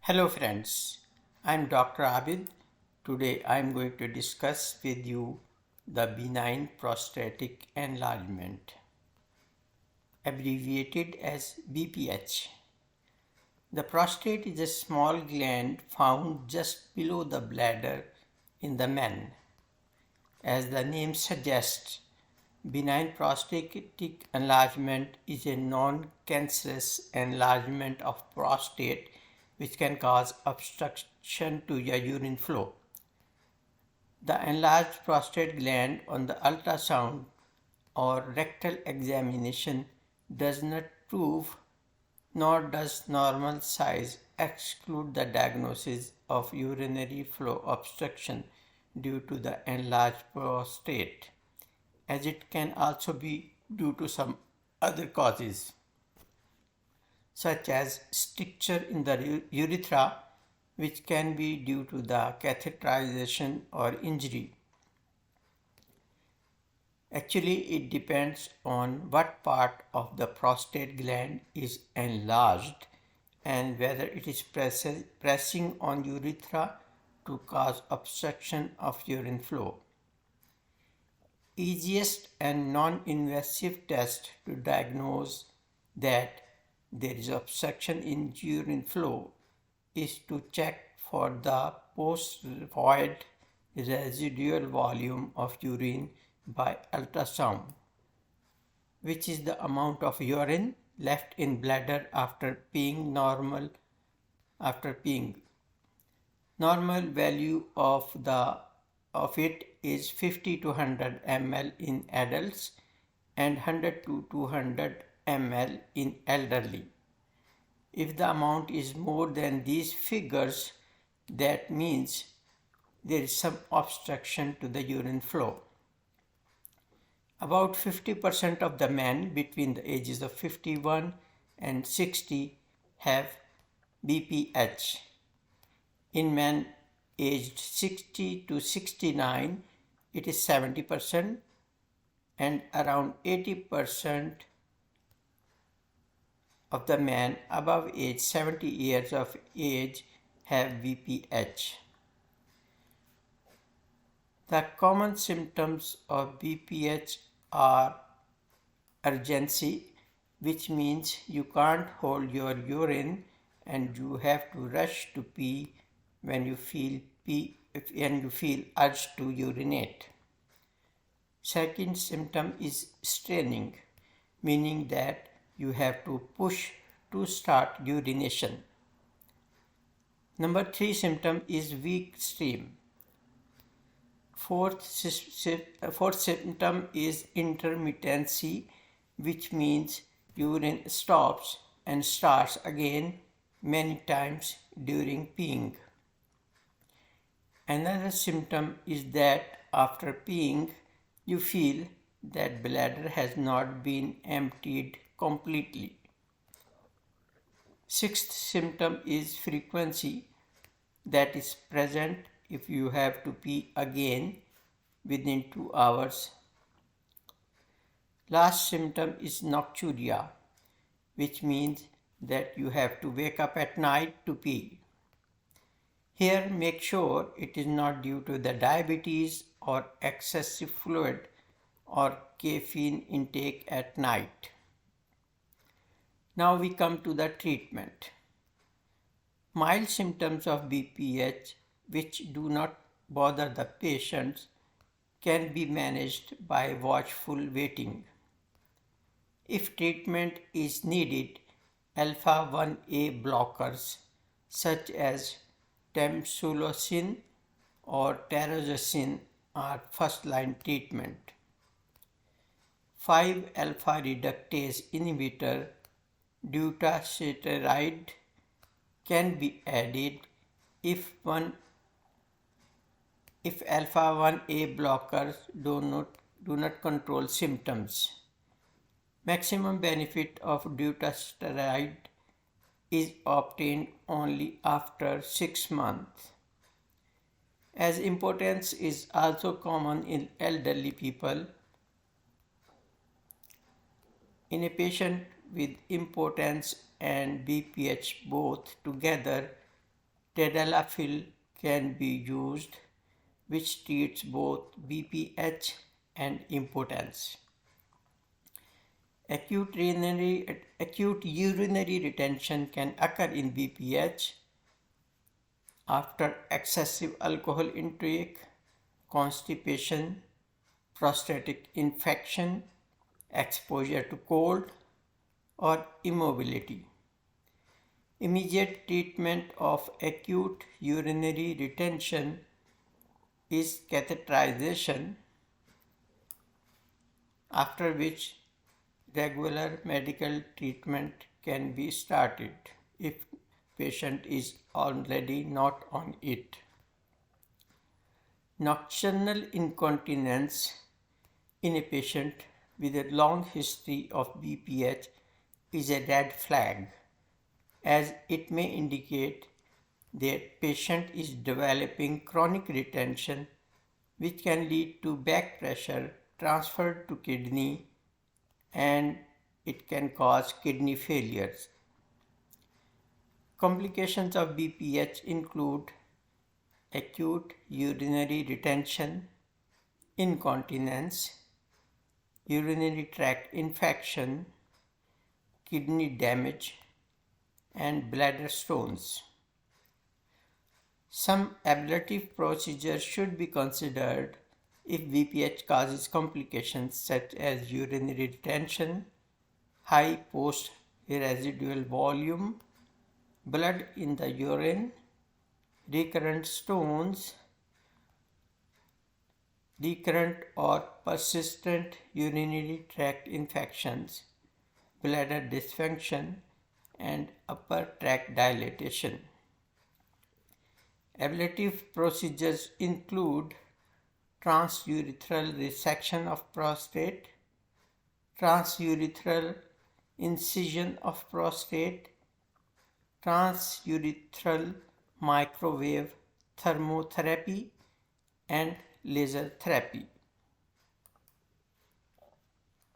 Hello friends, I am Dr. Abid. Today I am going to discuss with you the benign prostatic enlargement, abbreviated as BPH. The prostate is a small gland found just below the bladder in the man. As the name suggests, benign prostatic enlargement is a non-cancerous enlargement of prostate which can cause obstruction to your urine flow. The enlarged prostate gland on the ultrasound or rectal examination does not prove, nor does normal size exclude the diagnosis of urinary flow obstruction due to the enlarged prostate, as it can also be due to some other causes, such as stricture in the urethra, which can be due to the catheterization or injury. Actually, it depends on what part of the prostate gland is enlarged and whether it is pressing on urethra to cause obstruction of urine flow. Easiest and non-invasive test to diagnose that there is obstruction in urine flow is to check for the post-void residual volume of urine by ultrasound, which is the amount of urine left in bladder after peeing. Normal value of it is 50 to 100 ml in adults and 100 to 200 ml in elderly. If the amount is more than these figures, that means there is some obstruction to the urine flow. About 50% of the men between the ages of 51 and 60 have BPH. In men aged 60 to 69, it is 70%, and around 80% of the men above age 70 years of age have BPH. The common symptoms of BPH are urgency, which means you can't hold your urine and you have to rush to pee when you feel urge to urinate. Second symptom is straining, meaning that you have to push to start urination. Number 3 symptom is weak stream. Fourth symptom is intermittency, which means urine stops and starts again many times during peeing. Another symptom is that after peeing, you feel that bladder has not been emptied completely. Sixth symptom is frequency, that is present if you have to pee again within 2 hours. Last symptom is nocturia, which means that you have to wake up at night to pee. Here, make sure it is not due to the diabetes or excessive fluid or caffeine intake at night. Now we come to the treatment. Mild symptoms of BPH, which do not bother the patients, can be managed by watchful waiting. If treatment is needed, alpha 1A blockers such as tamsulosin or terazosin are first-line treatment. 5-alpha reductase inhibitor dutasteride can be added if alpha 1A blockers do not control symptoms. Maximum benefit of dutasteride is obtained only after 6 months. As impotence is also common in elderly people, in a patient with impotence and BPH both together, tadalafil can be used, which treats both BPH and impotence. Acute urinary retention can occur in BPH after excessive alcohol intake, constipation, prostatic infection, exposure to cold, or immobility. Immediate treatment of acute urinary retention is catheterization, after which regular medical treatment can be started if patient is already not on it. Nocturnal incontinence in a patient with a long history of BPH is a red flag, as it may indicate that patient is developing chronic retention, which can lead to back pressure transferred to kidney, and it can cause kidney failures. Complications of BPH include acute urinary retention, incontinence, urinary tract infection, kidney damage, and bladder stones. Some ablative procedures should be considered if BPH causes complications such as urinary retention, high post-residual volume, blood in the urine, recurrent stones, recurrent or persistent urinary tract infections, bladder dysfunction, and upper tract dilatation. Ablative procedures include transurethral resection of prostate, transurethral incision of prostate, transurethral microwave thermotherapy, and laser therapy.